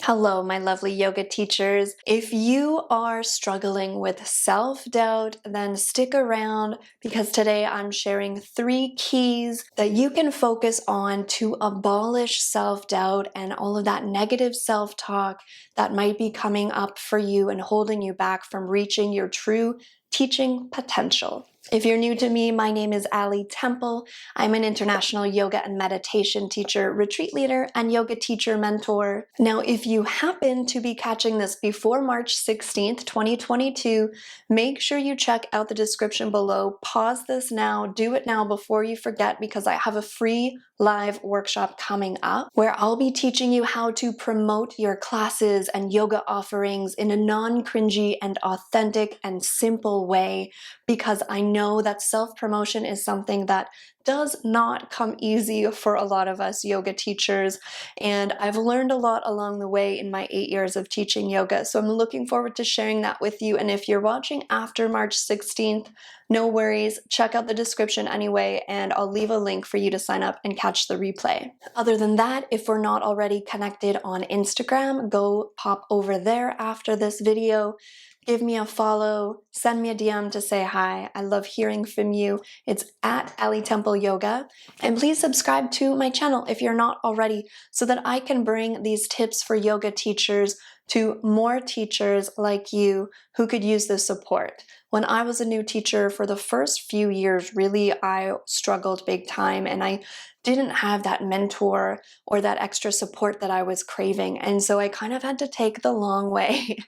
Hello, my lovely yoga teachers. If you are struggling with self-doubt, then stick around because today I'm sharing 3 keys that you can focus on to abolish self-doubt and all of that negative self-talk that might be coming up for you and holding you back from reaching your true teaching potential. If you're new to me, my name is Ali Temple. I'm an international yoga and meditation teacher, retreat leader, and yoga teacher mentor. Now, if you happen to be catching this before March 16th, 2022, make sure you check out the description below. Pause this now, do it now before you forget, because I have a free live workshop coming up where I'll be teaching you how to promote your classes and yoga offerings in a non-cringy and authentic and simple way, because I know that self-promotion is something that does not come easy for a lot of us yoga teachers, and I've learned a lot along the way in my 8 years of teaching yoga, so I'm looking forward to sharing that with you. And if you're watching after March 16th, no worries, check out the description anyway, and I'll leave a link for you to sign up and catch the replay. Other than that, if we're not already connected on Instagram, go pop over there after this video. Give me a follow, send me a DM to say hi. I love hearing from you. It's at Ali Temple Yoga. And please subscribe to my channel if you're not already, so that I can bring these tips for yoga teachers to more teachers like you who could use this support. When I was a new teacher for the first few years, really, I struggled big time, and I didn't have that mentor or that extra support that I was craving. And so I kind of had to take the long way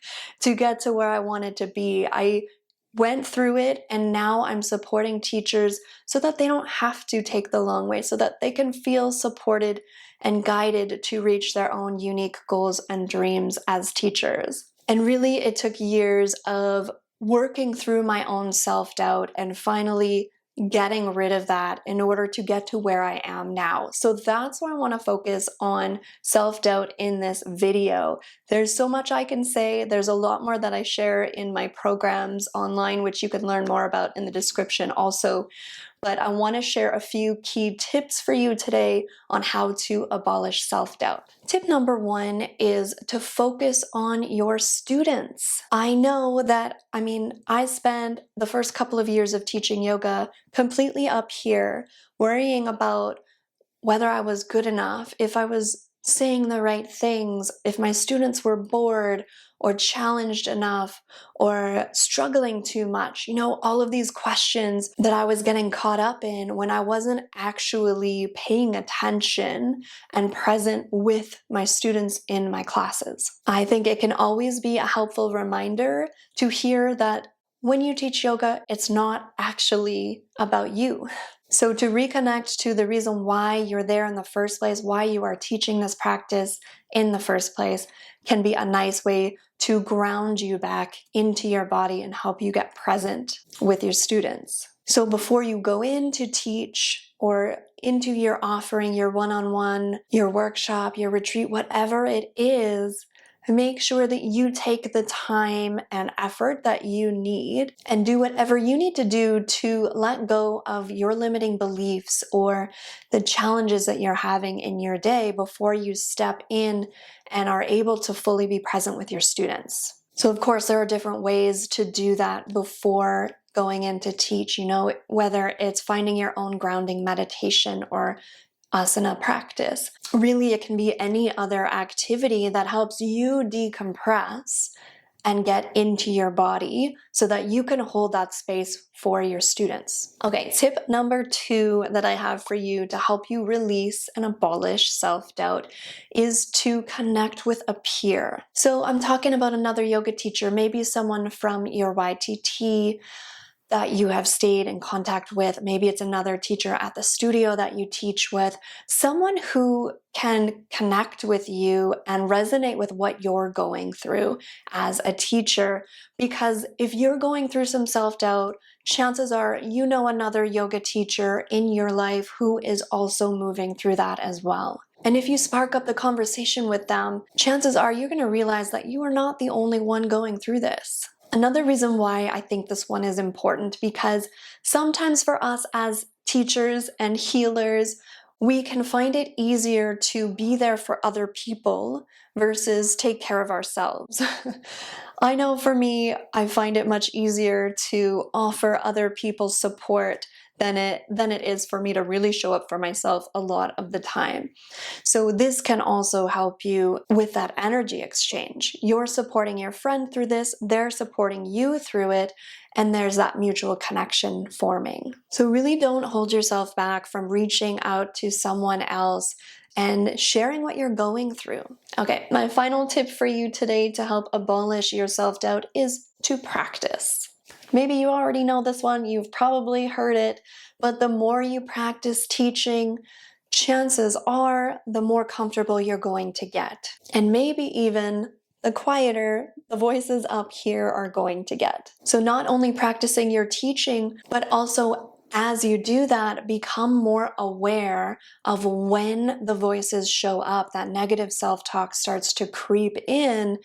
to get to where I wanted to be. I went through it, and now I'm supporting teachers so that they don't have to take the long way, so that they can feel supported and guided to reach their own unique goals and dreams as teachers. And really, it took years of working through my own self-doubt and finally getting rid of that in order to get to where I am now. So that's why I want to focus on self-doubt in this video. There's so much I can say. There's a lot more that I share in my programs online, which you can learn more about in the description also. But I want to share a few key tips for you today on how to abolish self-doubt. Tip number 1 is to focus on your students. I know that, I spent the first couple of years of teaching yoga completely up here, worrying about whether I was good enough, if I was saying the right things, if my students were bored or challenged enough or struggling too much. All of these questions that I was getting caught up in when I wasn't actually paying attention and present with my students in my classes. I think it can always be a helpful reminder to hear that when you teach yoga, it's not actually about you. So to reconnect to the reason why you're there in the first place, why you are teaching this practice in the first place, can be a nice way to ground you back into your body and help you get present with your students. So before you go in to teach or into your offering, your one-on-one, your workshop, your retreat, whatever it is, make sure that you take the time and effort that you need and do whatever you need to do to let go of your limiting beliefs or the challenges that you're having in your day before you step in and are able to fully be present with your students. So of course, there are different ways to do that before going in to teach, whether it's finding your own grounding meditation or asana practice. Really, it can be any other activity that helps you decompress and get into your body so that you can hold that space for your students. Okay, tip number 2 that I have for you to help you release and abolish self-doubt is to connect with a peer. So I'm talking about another yoga teacher, maybe someone from your YTT that you have stayed in contact with. Maybe it's another teacher at the studio that you teach with, someone who can connect with you and resonate with what you're going through as a teacher. Because if you're going through some self-doubt, chances are you know another yoga teacher in your life who is also moving through that as well. And if you spark up the conversation with them, chances are you're going to realize that you are not the only one going through this. Another reason why I think this one is important, because sometimes for us as teachers and healers, we can find it easier to be there for other people versus take care of ourselves. I know for me, I find it much easier to offer other people support than it is for me to really show up for myself a lot of the time. So this can also help you with that energy exchange. You're supporting your friend through this, they're supporting you through it, and there's that mutual connection forming. So really don't hold yourself back from reaching out to someone else and sharing what you're going through. Okay, my final tip for you today to help abolish your self-doubt is to practice. Maybe you already know this one, you've probably heard it, but the more you practice teaching, chances are the more comfortable you're going to get. And maybe even the quieter the voices up here are going to get. So not only practicing your teaching, but also as you do that, become more aware of when the voices show up, that negative self-talk starts to creep in.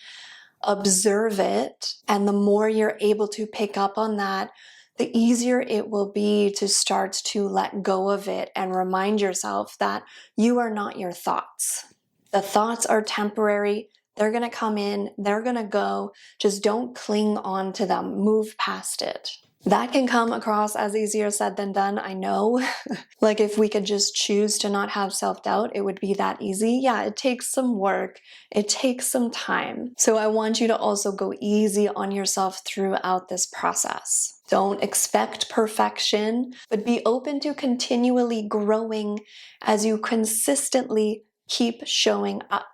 Observe it, and the more you're able to pick up on that, the easier it will be to start to let go of it and remind yourself that you are not your thoughts. The thoughts are temporary. They're going to come in, they're going to go. Just don't cling on to them. Move past it. That can come across as easier said than done, I know. Like if we could just choose to not have self-doubt, it would be that easy. Yeah, it takes some work. It takes some time. So I want you to also go easy on yourself throughout this process. Don't expect perfection, but be open to continually growing as you consistently keep showing up.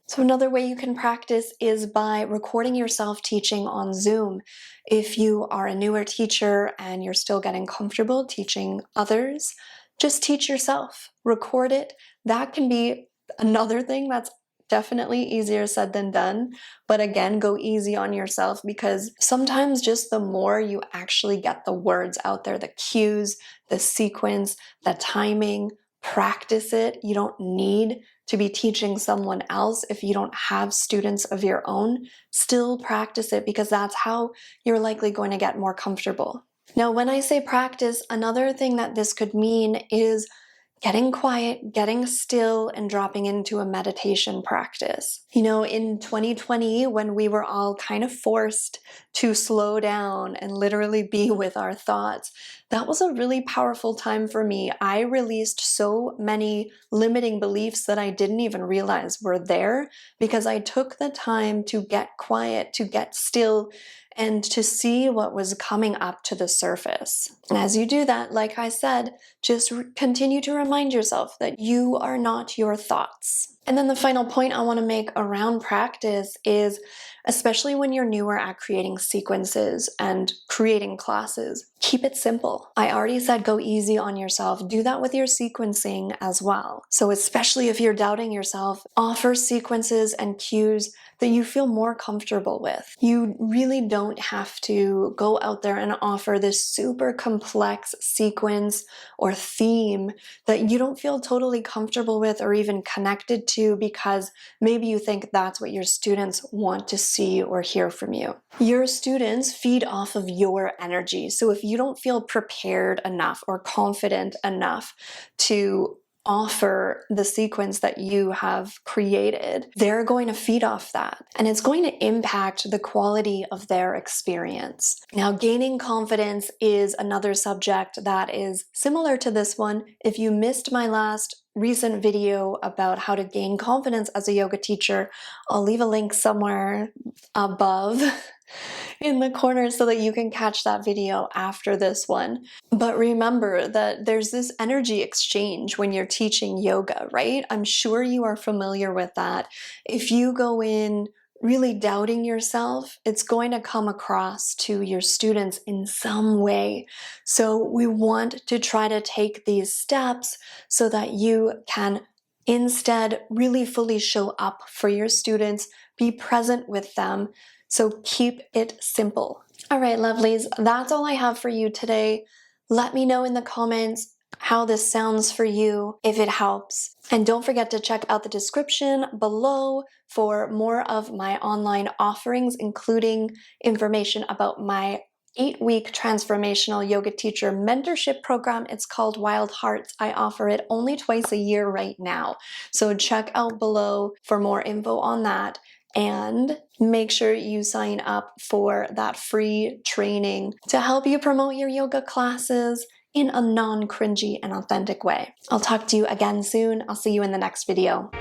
So another way you can practice is by recording yourself teaching on Zoom. If you are a newer teacher and you're still getting comfortable teaching others, just teach yourself, record it. That can be another thing that's definitely easier said than done. But again, go easy on yourself because sometimes just the more you actually get the words out there, the cues, the sequence, the timing, practice it. You don't need to be teaching someone else if you don't have students of your own. Still practice it because that's how you're likely going to get more comfortable. Now, when I say practice, another thing that this could mean is getting quiet, getting still, and dropping into a meditation practice. You know, in 2020, when we were all kind of forced to slow down and literally be with our thoughts, that was a really powerful time for me. I released so many limiting beliefs that I didn't even realize were there because I took the time to get quiet, to get still, and to see what was coming up to the surface. And as you do that, like I said, just continue to remind yourself that you are not your thoughts. And then the final point I want to make around practice is, especially when you're newer at creating sequences and creating classes, keep it simple. I already said go easy on yourself. Do that with your sequencing as well. So especially if you're doubting yourself, offer sequences and cues that you feel more comfortable with. You really don't have to go out there and offer this super complex sequence or theme that you don't feel totally comfortable with or even connected to because maybe you think that's what your students want to see or hear from you. Your students feed off of your energy. So if you don't feel prepared enough or confident enough to offer the sequence that you have created, they're going to feed off that, and it's going to impact the quality of their experience. Now, gaining confidence is another subject that is similar to this one. If you missed my last recent video about how to gain confidence as a yoga teacher, I'll leave a link somewhere above in the corner so that you can catch that video after this one. But remember that there's this energy exchange when you're teaching yoga, right? I'm sure you are familiar with that. If you go in really doubting yourself, it's going to come across to your students in some way. So we want to try to take these steps so that you can instead really fully show up for your students, be present with them. So keep it simple. All right, lovelies, that's all I have for you today. Let me know in the comments how this sounds for you, if it helps. And don't forget to check out the description below for more of my online offerings, including information about my 8-week transformational yoga teacher mentorship program. It's called Wild Hearts. I offer it only twice a year right now. So check out below for more info on that. And make sure you sign up for that free training to help you promote your yoga classes in a non-cringy and authentic way. I'll talk to you again soon. I'll see you in the next video.